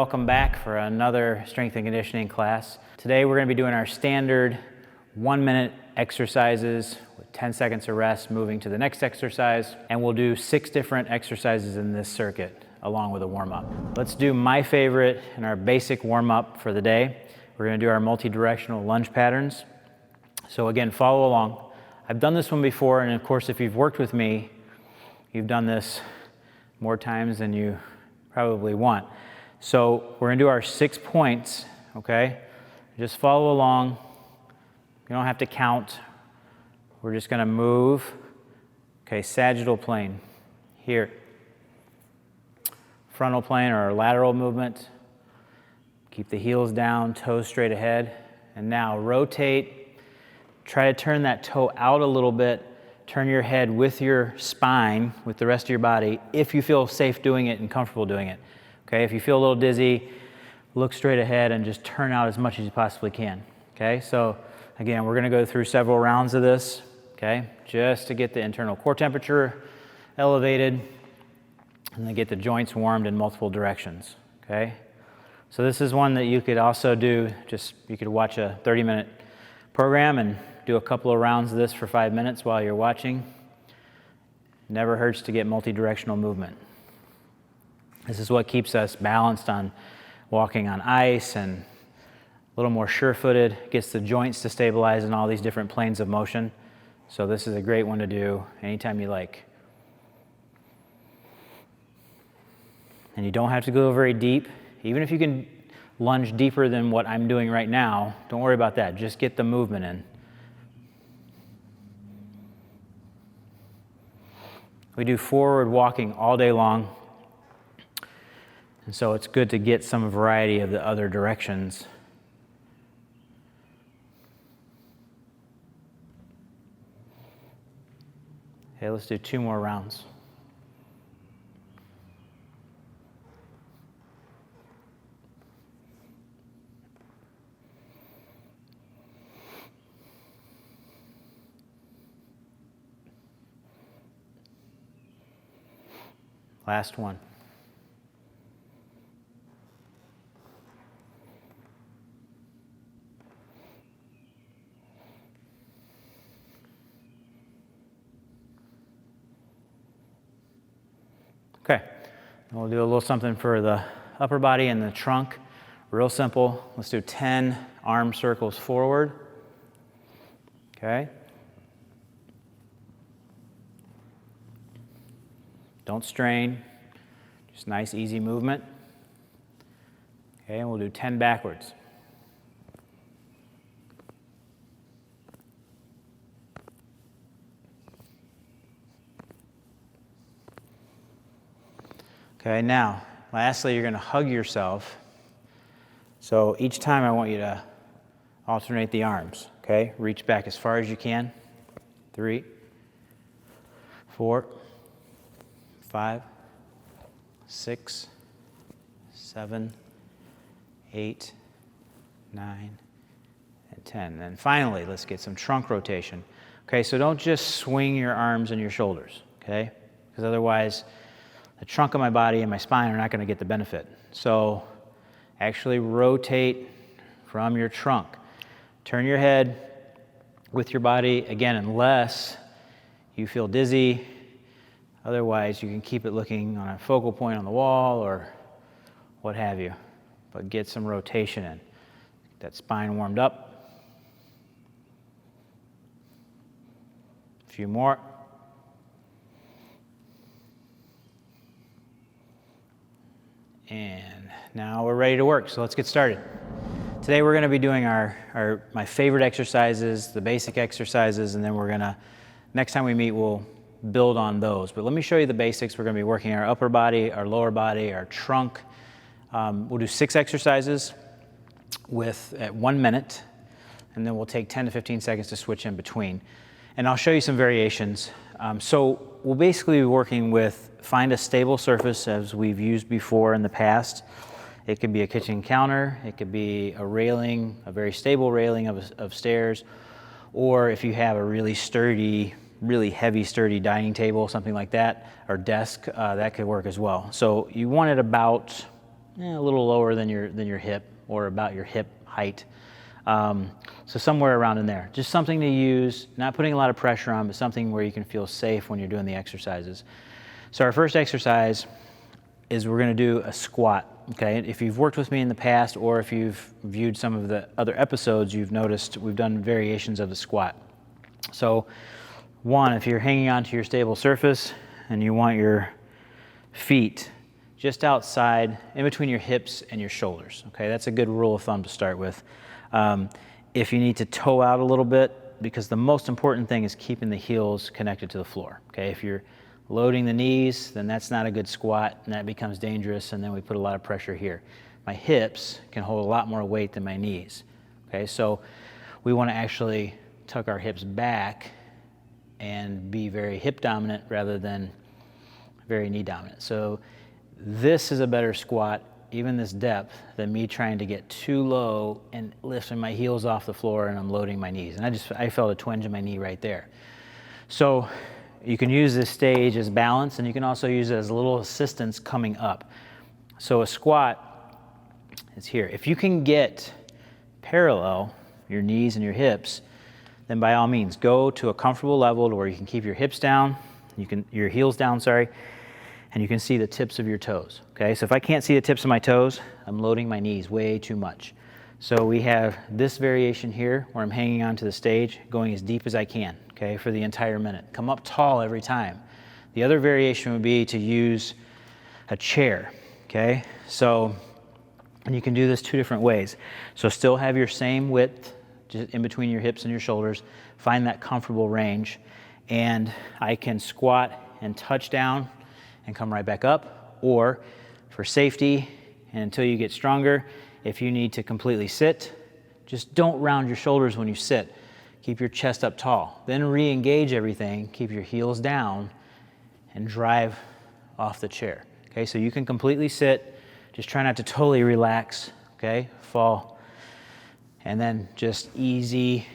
welcome back for another strength and conditioning class. Today we're going to be doing our standard 1-minute exercises with 10 seconds of rest, moving to the next exercise, and we'll do 6 different exercises in this circuit along with a warm-up. Let's do my favorite and our basic warm-up for the day. We're going to do our multi-directional lunge patterns. So again, follow along. I've done this one before, and of course if you've worked with me, you've done this more times than you probably want. So we're going to do our 6 points, okay? Just follow along. You don't have to count. We're just going to move. Okay, sagittal plane here. Frontal plane or lateral movement. Keep the heels down, toes straight ahead. And now rotate. Try to turn that toe out a little bit. Turn your head with your spine, with the rest of your body, if you feel safe doing it and comfortable doing it. Okay, if you feel a little dizzy, look straight ahead and just turn out as much as you possibly can. Okay, so again, we're going to go through several rounds of this, okay, just to get the internal core temperature elevated and then get the joints warmed in multiple directions. Okay, so this is one that you could also do, you could watch a 30-minute program and do a couple of rounds of this for 5 minutes while you're watching. Never hurts to get multi-directional movement. This is what keeps us balanced on walking on ice and a little more sure-footed, gets the joints to stabilize in all these different planes of motion. So this is a great one to do anytime you like. And you don't have to go very deep. Even if you can lunge deeper than what I'm doing right now, don't worry about that. Just get the movement in. We do forward walking all day long, and so it's good to get some variety of the other directions. Okay, let's do 2 more rounds. Last one. Okay, and we'll do a little something for the upper body and the trunk. Real simple. Let's do 10 arm circles forward. Okay. Don't strain, just nice, easy movement. Okay, and we'll do 10 backwards. Okay, now, lastly, you're going to hug yourself. So each time I want you to alternate the arms. Okay, reach back as far as you can. 3, 4, 5, 6, 7, 8, 9, and 10. And finally, let's get some trunk rotation. Okay, so don't just swing your arms and your shoulders, okay? Because otherwise, the trunk of my body and my spine are not going to get the benefit. So actually rotate from your trunk. Turn your head with your body, again, unless you feel dizzy. Otherwise, you can keep it looking on a focal point on the wall or what have you. But get some rotation in. Get that spine warmed up. A few more. And now we're ready to work, so let's get started. Today we're going to be doing my favorite exercises, the basic exercises, and then next time we meet, we'll build on those. But let me show you the basics. We're going to be working our upper body, our lower body, our trunk. We'll do 6 exercises at 1 minute, and then we'll take 10 to 15 seconds to switch in between. And I'll show you some variations. So we'll basically be working with find a stable surface as we've used before in the past. It could be a kitchen counter, it could be a railing, a very stable railing of stairs, or if you have a really sturdy, really heavy, sturdy dining table, something like that, or desk, that could work as well. So you want it about a little lower than your hip, or about your hip height. So somewhere around in there. Just something to use, not putting a lot of pressure on, but something where you can feel safe when you're doing the exercises. So our first exercise is we're going to do a squat. Okay, if you've worked with me in the past, or if you've viewed some of the other episodes, you've noticed we've done variations of the squat. So one, if you're hanging onto your stable surface and you want your feet just outside, in between your hips and your shoulders. Okay, that's a good rule of thumb to start with. If you need to toe out a little bit, because the most important thing is keeping the heels connected to the floor. Okay, if you're loading the knees, then that's not a good squat, and that becomes dangerous, and then we put a lot of pressure here. My hips can hold a lot more weight than my knees. Okay, so we want to actually tuck our hips back and be very hip dominant rather than very knee dominant. So this is a better squat, even this depth, than me trying to get too low and lifting my heels off the floor and I'm loading my knees. And I felt a twinge in my knee right there. So you can use this stage as balance, and you can also use it as a little assistance coming up. So a squat is here. If you can get parallel, your knees and your hips, then by all means, go to a comfortable level to where you can keep your hips down, your heels down, sorry, and you can see the tips of your toes. Okay, so if I can't see the tips of my toes, I'm loading my knees way too much. So we have this variation here where I'm hanging onto the stage, going as deep as I can, okay, for the entire minute. Come up tall every time. The other variation would be to use a chair, okay? So, and you can do this two different ways. So still have your same width just in between your hips and your shoulders. Find that comfortable range. And I can squat and touch down and come right back up. Or for safety and until you get stronger, if you need to completely sit, just don't round your shoulders when you sit. Keep your chest up tall. Then re-engage everything, keep your heels down, and drive off the chair. Okay, so you can completely sit, just try not to totally relax, okay, fall, and then just easy,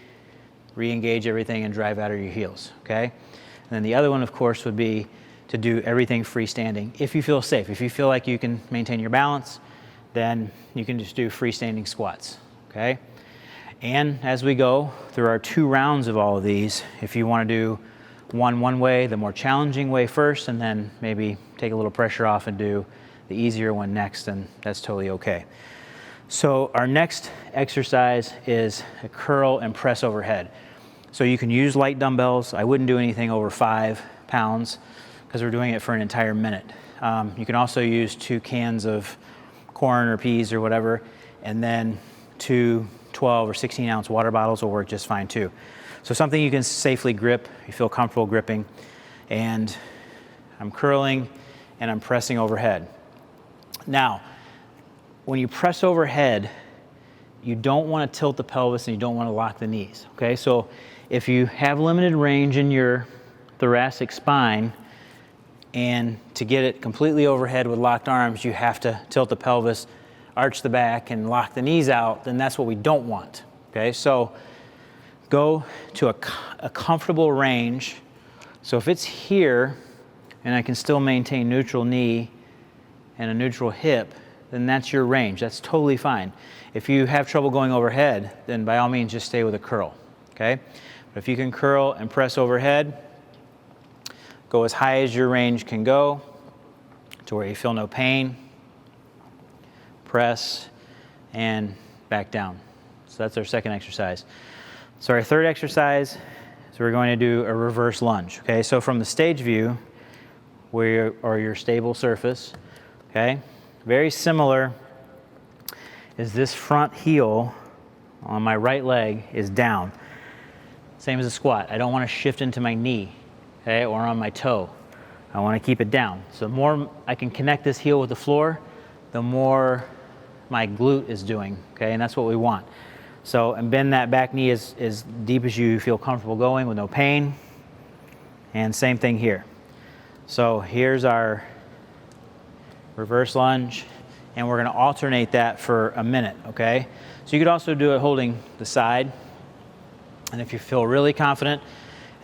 re-engage everything and drive out of your heels, okay? And then the other one, of course, would be to do everything freestanding if you feel safe. If you feel like you can maintain your balance, then you can just do freestanding squats, okay? And as we go through our 2 rounds of all of these, if you want to do one way, the more challenging way first, and then maybe take a little pressure off and do the easier one next, then that's totally okay. So our next exercise is a curl and press overhead. So you can use light dumbbells. I wouldn't do anything over 5 pounds because we're doing it for an entire minute. You can also use 2 cans of corn or peas or whatever, and then 2 12 or 16 ounce water bottles will work just fine too. So something you can safely grip, you feel comfortable gripping, and I'm curling and I'm pressing overhead. Now, when you press overhead, you don't want to tilt the pelvis and you don't want to lock the knees, okay? So if you have limited range in your thoracic spine, and to get it completely overhead with locked arms, you have to tilt the pelvis, arch the back, and lock the knees out, then that's what we don't want, okay? So go to a comfortable range. So if it's here, and I can still maintain neutral knee and a neutral hip, then that's your range. That's totally fine. If you have trouble going overhead, then by all means just stay with a curl, okay? But if you can curl and press overhead, go as high as your range can go to where you feel no pain. Press and back down. So that's our second exercise. So our third exercise is we're going to do a reverse lunge. Okay, so from the stage view, or your stable surface, okay, very similar is this front heel on my right leg is down. Same as a squat. I don't want to shift into my knee, okay, or on my toe. I want to keep it down. So the more I can connect this heel with the floor, the more my glute is doing, okay, and that's what we want. So, and bend that back knee as deep as you feel comfortable going with no pain. And same thing here. So here's our reverse lunge, and we're gonna alternate that for a minute, okay? So you could also do it holding the side. And if you feel really confident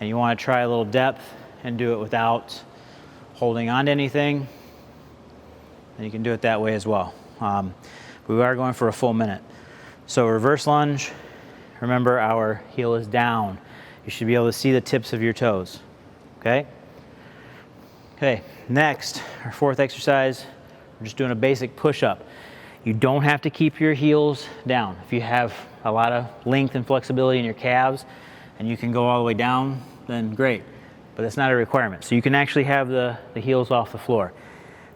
and you wanna try a little depth and do it without holding on to anything, then you can do it that way as well. We are going for a full minute. So reverse lunge, remember our heel is down. You should be able to see the tips of your toes, okay? Okay, next, our fourth exercise, we're just doing a basic push-up. You don't have to keep your heels down. If you have a lot of length and flexibility in your calves and you can go all the way down, then great. But that's not a requirement. So you can actually have the heels off the floor.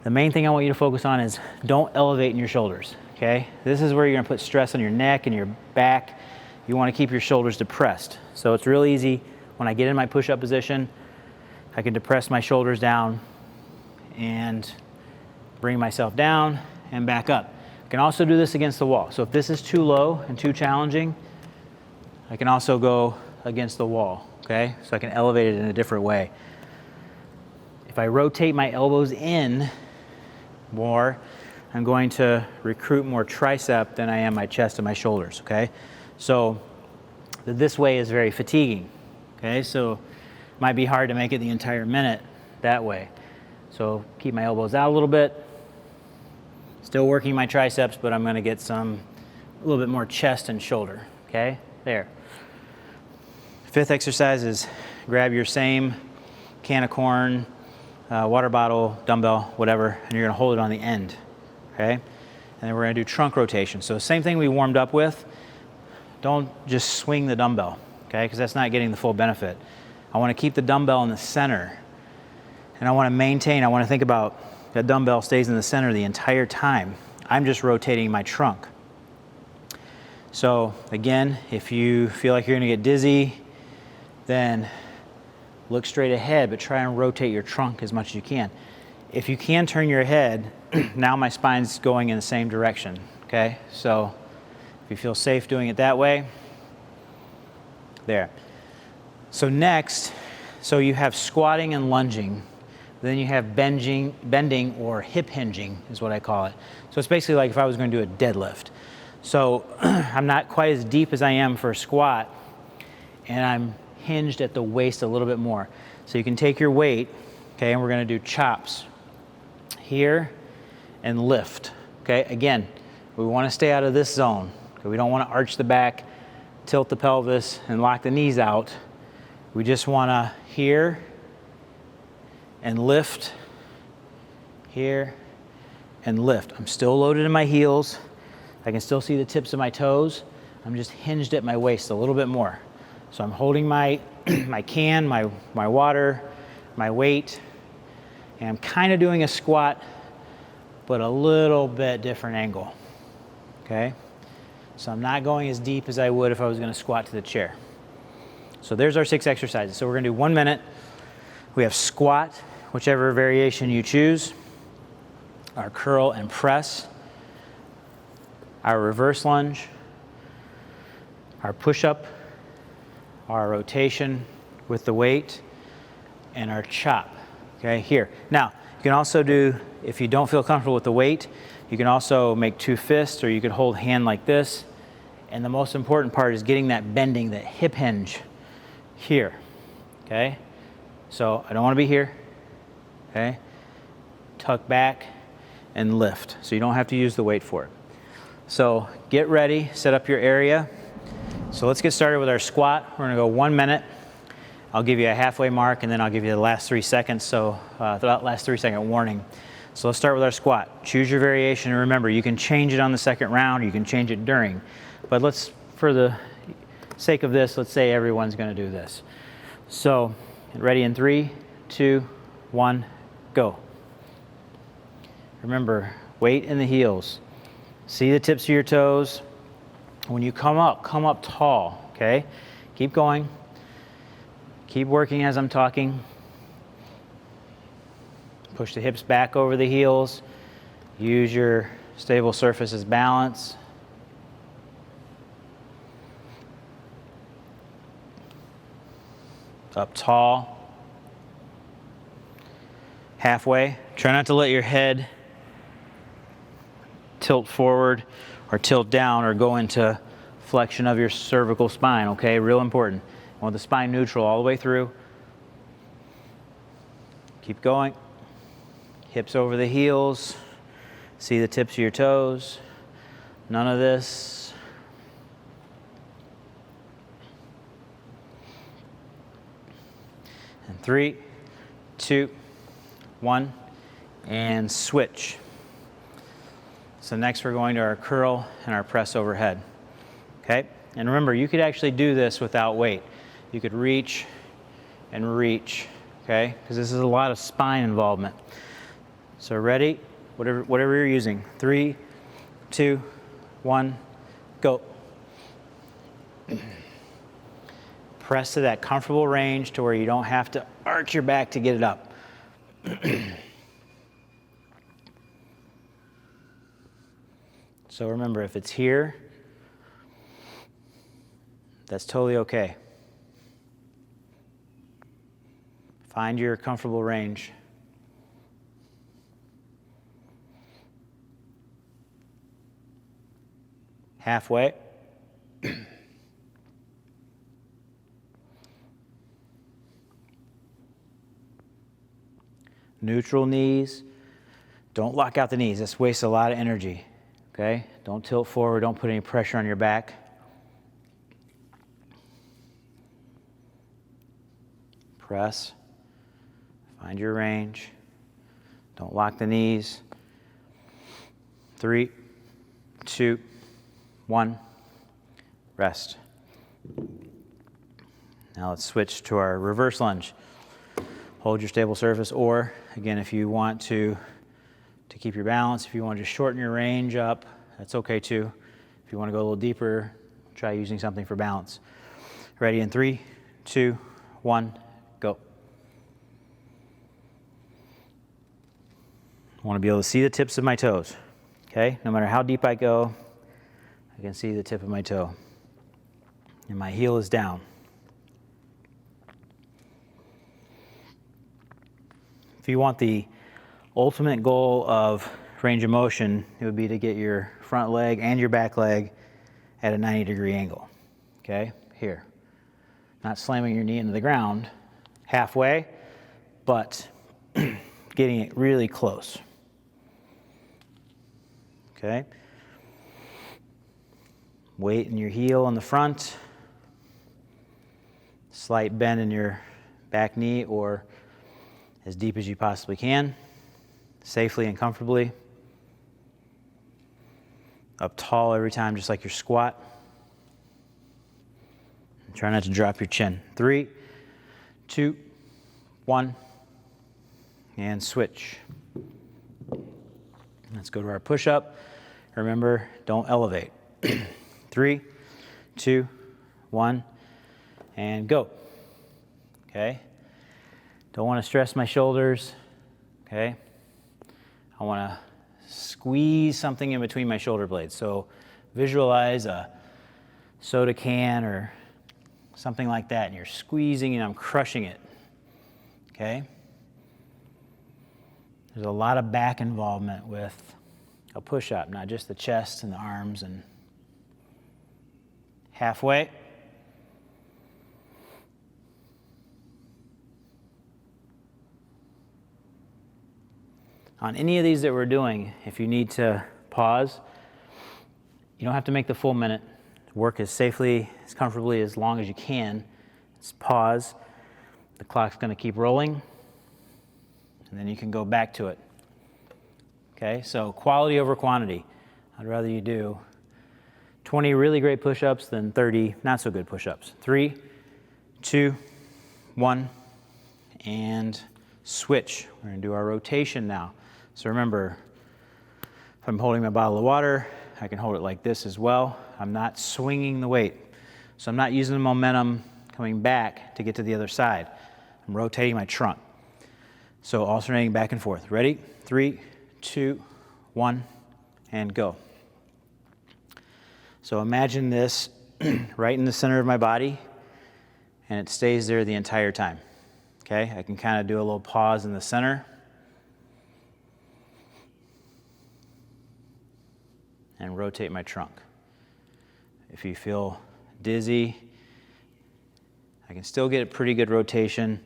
The main thing I want you to focus on is don't elevate in your shoulders, okay? This is where you're gonna put stress on your neck and your back. You wanna keep your shoulders depressed. So it's real easy. When I get in my push-up position, I can depress my shoulders down and bring myself down and back up. I can also do this against the wall. So if this is too low and too challenging, I can also go against the wall, okay? So I can elevate it in a different way. If I rotate my elbows in more, I'm going to recruit more tricep than I am my chest and my shoulders, okay? So this way is very fatiguing, okay? So it might be hard to make it the entire minute that way. So keep my elbows out a little bit. Still working my triceps, but I'm gonna get a little bit more chest and shoulder, okay? There. Fifth exercise is grab your same can of corn, water bottle, dumbbell, whatever, and you're gonna hold it on the end, okay? And then we're gonna do trunk rotation. So same thing we warmed up with, don't just swing the dumbbell, okay? Because that's not getting the full benefit. I wanna keep the dumbbell in the center, and I wanna think about that dumbbell stays in the center the entire time. I'm just rotating my trunk. So again, if you feel like you're gonna get dizzy, then look straight ahead, but try and rotate your trunk as much as you can. If you can turn your head, now my spine's going in the same direction, okay? So if you feel safe doing it that way, there. So next, so you have squatting and lunging, then you have bending or hip hinging is what I call it. So it's basically like if I was going to do a deadlift. So I'm not quite as deep as I am for a squat, and I'm hinged at the waist a little bit more. So you can take your weight, okay, and we're gonna do chops here and lift, okay? Again, we wanna stay out of this zone. Okay? We don't wanna arch the back, tilt the pelvis, and lock the knees out. We just wanna here and lift, here and lift. I'm still loaded in my heels. I can still see the tips of my toes. I'm just hinged at my waist a little bit more. So I'm holding my can, my water, my weight, and I'm kind of doing a squat, but a little bit different angle, okay? So I'm not going as deep as I would if I was gonna squat to the chair. So there's our 6 exercises. So we're gonna do 1 minute. We have squat, whichever variation you choose, our curl and press, our reverse lunge, our push-up, our rotation with the weight, and our chop, okay, here. Now, you can also do, if you don't feel comfortable with the weight, you can also make 2 fists, or you could hold hand like this. And the most important part is getting that bending, that hip hinge here, okay? So I don't wanna be here, okay? Tuck back and lift, so you don't have to use the weight for it. So get ready, set up your area. So let's get started with our squat. We're gonna go 1 minute. I'll give you a halfway mark, and then I'll give you the last 3 seconds, so the last 3-second warning. So let's start with our squat. Choose your variation, and remember, you can change it on the second round, or you can change it during. But let's, for the sake of this, let's say everyone's gonna do this. So, ready in 3, 2, 1, go. Remember, weight in the heels. See the tips of your toes. When you come up tall, okay? Keep going. Keep working as I'm talking. Push the hips back over the heels. Use your stable surface as balance. Up tall. Halfway. Try not to let your head tilt forward or tilt down or go into flexion of your cervical spine, okay? Real important. I want the spine neutral all the way through. Keep going. Hips over the heels. See the tips of your toes. None of this. And 3, 2, 1, and switch. So next we're going to our curl and our press overhead. Okay? And remember, you could actually do this without weight. You could reach and reach, okay? Because this is a lot of spine involvement. So ready? Whatever you're using. 3, 2, 1, go. Press to that comfortable range to where you don't have to arch your back to get it up. So remember, if it's here, that's totally okay. Find your comfortable range. Halfway. Neutral knees. Don't lock out the knees. This wastes a lot of energy. Okay? Don't tilt forward. Don't put any pressure on your back. Press. Find your range. Don't lock the knees. 3, 2, 1. Rest. Now let's switch to our reverse lunge. Hold your stable surface, or again, if you want to keep your balance, if you want to just shorten your range up, that's okay too. If you want to go a little deeper, try using something for balance. Ready in 3, 2, 1, go. I want to be able to see the tips of my toes. Okay? No matter how deep I go, I can see the tip of my toe. And my heel is down. If you want the ultimate goal of range of motion, it would be to get your front leg and your back leg at a 90-degree angle. Okay? Here. Not slamming your knee into the ground halfway, but getting it really close. Okay? Weight in your heel on the front. Slight bend in your back knee, or as deep as you possibly can, safely and comfortably. Up tall every time, just like your squat. And try not to drop your chin. 3, 2, 1, and switch. Let's go to our push-up. Remember, don't elevate. 3, 2, 1, and go. Okay? Don't want to stress my shoulders. Okay? I want to squeeze something in between my shoulder blades. So visualize a soda can or something like that, and you're squeezing and I'm crushing it. Okay? There's a lot of back involvement with a push-up, not just the chest and the arms. And halfway. On any of these that we're doing, if you need to pause, you don't have to make the full minute. Work as safely, as comfortably, as long as you can. Just pause. The clock's going to keep rolling, and then you can go back to it. Okay, so quality over quantity. I'd rather you do 20 really great push-ups than 30 not so good push-ups. 3, 2, 1, and switch. We're going to do our rotation now. So remember, if I'm holding my bottle of water, I can hold it like this as well. I'm not swinging the weight. So I'm not using the momentum coming back to get to the other side. I'm rotating my trunk. So alternating back and forth. Ready? 3, 2, 1, and go. So imagine this right in the center of my body, and it stays there the entire time. Okay? I can kind of do a little pause in the center. And rotate my trunk. If you feel dizzy, I can still get a pretty good rotation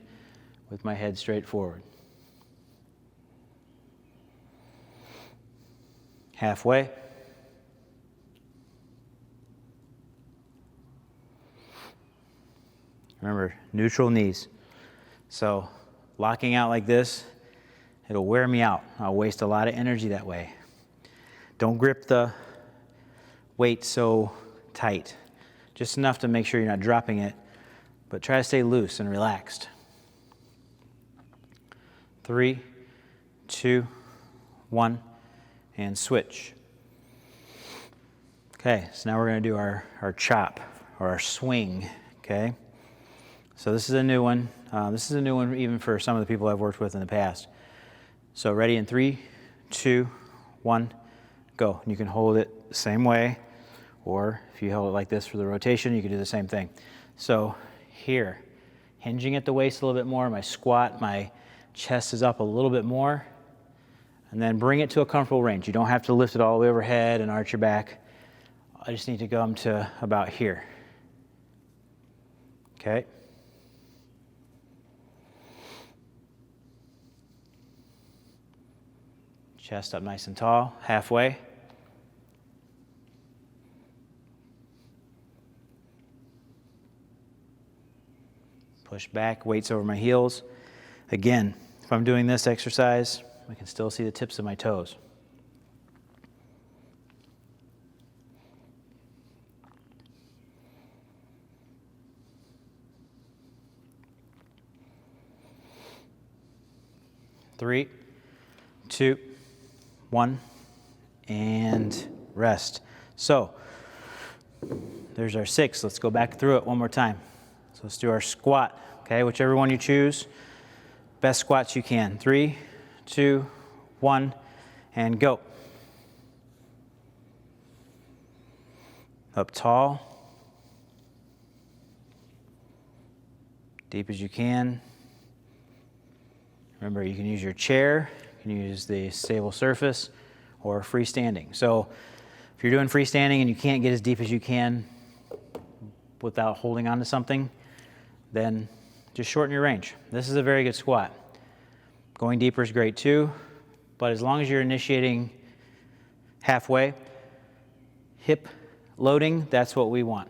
with my head straight forward. halfway. Remember, neutral knees. So locking out like this, it'll wear me out. I'll waste a lot of energy that way. Don't grip the weight so tight. Just enough to make sure you're not dropping it, but try to stay loose and relaxed. 3, 2, 1, and switch. Okay, so now we're going to do our chop or our swing, okay? So this is a new one. This is a new one even for some of the people I've worked with in the past. So ready in 3, 2, 1, go. And you can hold it the same way, or if you hold it like this for the rotation, you can do the same thing. So here, hinging at the waist a little bit more, my squat, my chest is up a little bit more, and then bring it to a comfortable range. You don't have to lift it all the way overhead and arch your back. I just need to come to about here. Okay. Chest up nice and tall, halfway. Push back, weights over my heels. Again, if I'm doing this exercise, I can still see the tips of my toes. Three, 2, 1, and rest. So there's our 6. Let's go back through it one more time. So let's do our squat, okay? Whichever one you choose, best squats you can. 3, 2, 1, and go. Up tall, deep as you can. Remember, you can use your chair, you can use the stable surface, or freestanding. So if you're doing freestanding and you can't get as deep as you can without holding onto something, then just shorten your range. This is a very good squat. Going deeper is great too, but as long as you're initiating halfway, hip loading, that's what we want.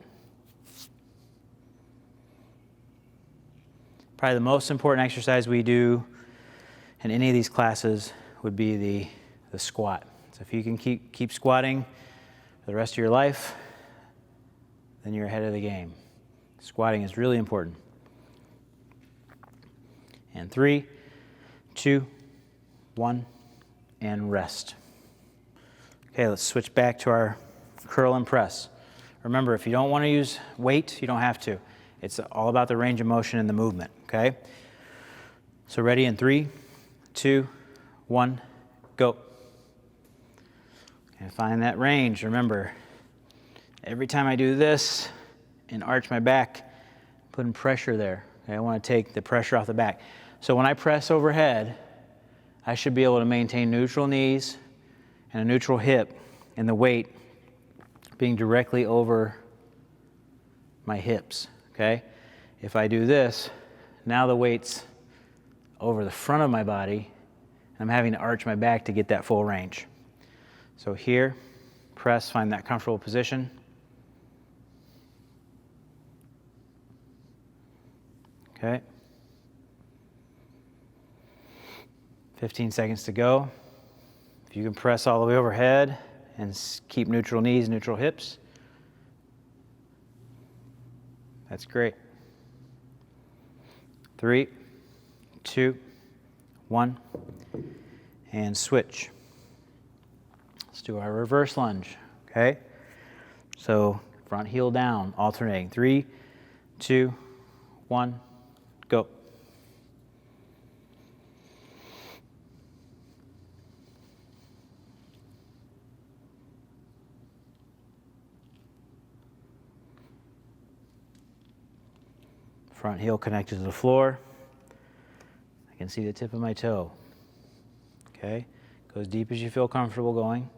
Probably the most important exercise we do in any of these classes would be the squat. So if you can keep squatting for the rest of your life, then you're ahead of the game. Squatting is really important. And 3, 2, 1, and rest. Okay, let's switch back to our curl and press. Remember, if you don't want to use weight, you don't have to. It's all about the range of motion and the movement, okay? So ready in 3, 2, 1, go. And find that range. Remember, every time I do this and arch my back, putting pressure there. Okay, I want to take the pressure off the back. So when I press overhead, I should be able to maintain neutral knees and a neutral hip, and the weight being directly over my hips, okay? If I do this, now the weight's over the front of my body, and I'm having to arch my back to get that full range. So here, press, find that comfortable position. Okay. 15 seconds to go. If you can press all the way overhead and keep neutral knees, neutral hips, that's great. 3, 2, 1, and switch. Let's do our reverse lunge, okay? So front heel down, alternating. 3, 2, 1, go. Front heel connected to the floor. I can see the tip of my toe. Okay? Go as deep as you feel comfortable going.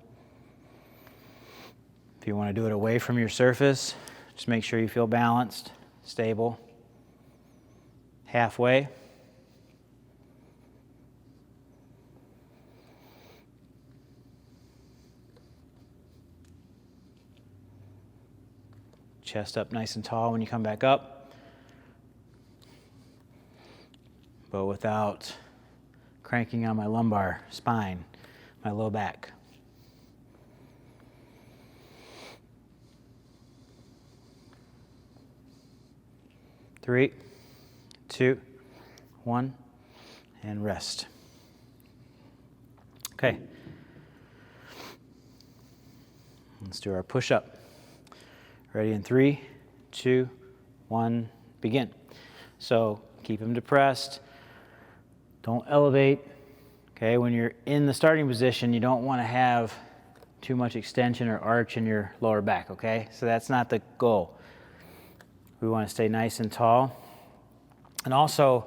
If you want to do it away from your surface, just make sure you feel balanced, stable. Halfway. Chest up nice and tall when you come back up, but without cranking on my lumbar spine, my low back. Three, two, one, and rest. Okay. Let's do our push-up. Ready in 3, 2, 1, begin. So keep them depressed. Don't elevate. Okay, when you're in the starting position, you don't want to have too much extension or arch in your lower back, okay? So that's not the goal. We want to stay nice and tall. And also,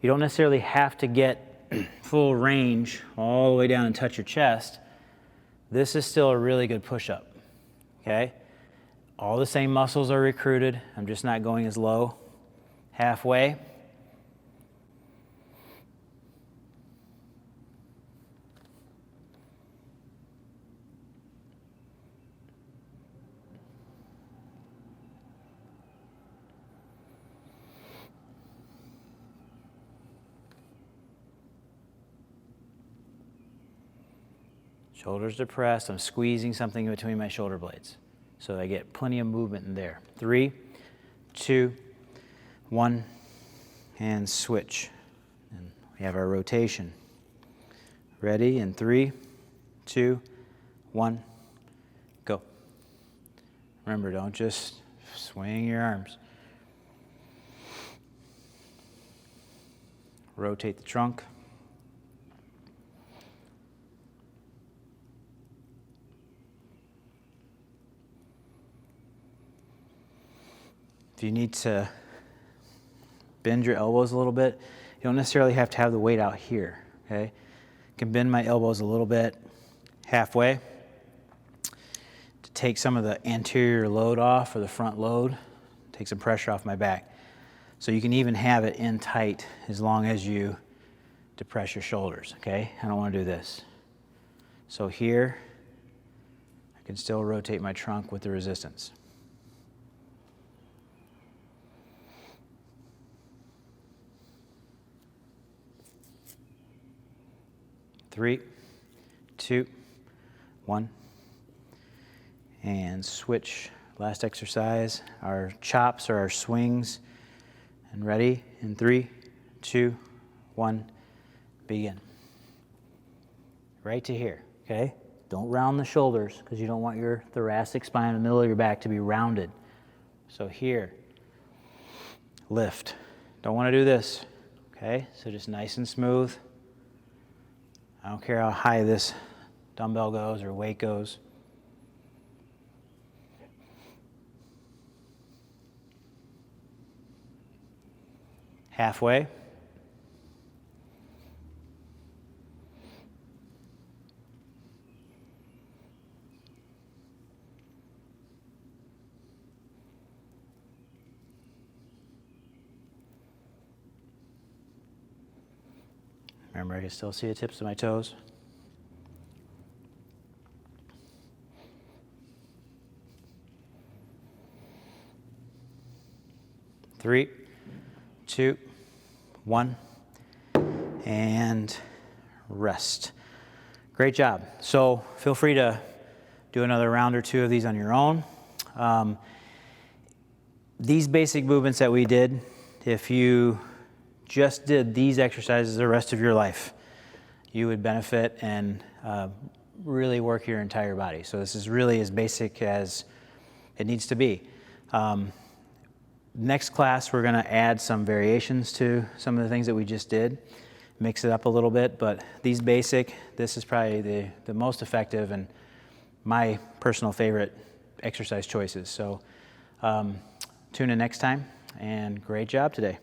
you don't necessarily have to get full range all the way down and touch your chest. This is still a really good push-up, okay? All the same muscles are recruited. I'm just not going as low. Halfway. Shoulders depressed. I'm squeezing something between my shoulder blades, so I get plenty of movement in there. 3, 2, 1, and switch. And we have our rotation. Ready in 3, 2, 1, go. Remember, don't just swing your arms. Rotate the trunk. If you need to bend your elbows a little bit, you don't necessarily have to have the weight out here, okay? I can bend my elbows a little bit, halfway, to take some of the anterior load off, or the front load, take some pressure off my back. So you can even have it in tight as long as you depress your shoulders, okay? I don't want to do this. So here, I can still rotate my trunk with the resistance. 3, 2, 1, and switch. Last exercise, our chops or our swings. And ready in 3, 2, 1, begin. Right to here, okay? Don't round the shoulders because you don't want your thoracic spine in the middle of your back to be rounded. So here, lift. Don't want to do this, okay? So just nice and smooth. I don't care how high this dumbbell goes or weight goes. Halfway. Remember, I can still see the tips of my toes. Three, 2, 1, and rest. Great job. So feel free to do another round or two of these on your own. These basic movements that we did, if you just did these exercises the rest of your life, you would benefit and really work your entire body. So this is really as basic as it needs to be. Next class, we're going to add some variations to some of the things that we just did, mix it up a little bit, but these basic, this is probably the most effective and my personal favorite exercise choices. So tune in next time, and great job today.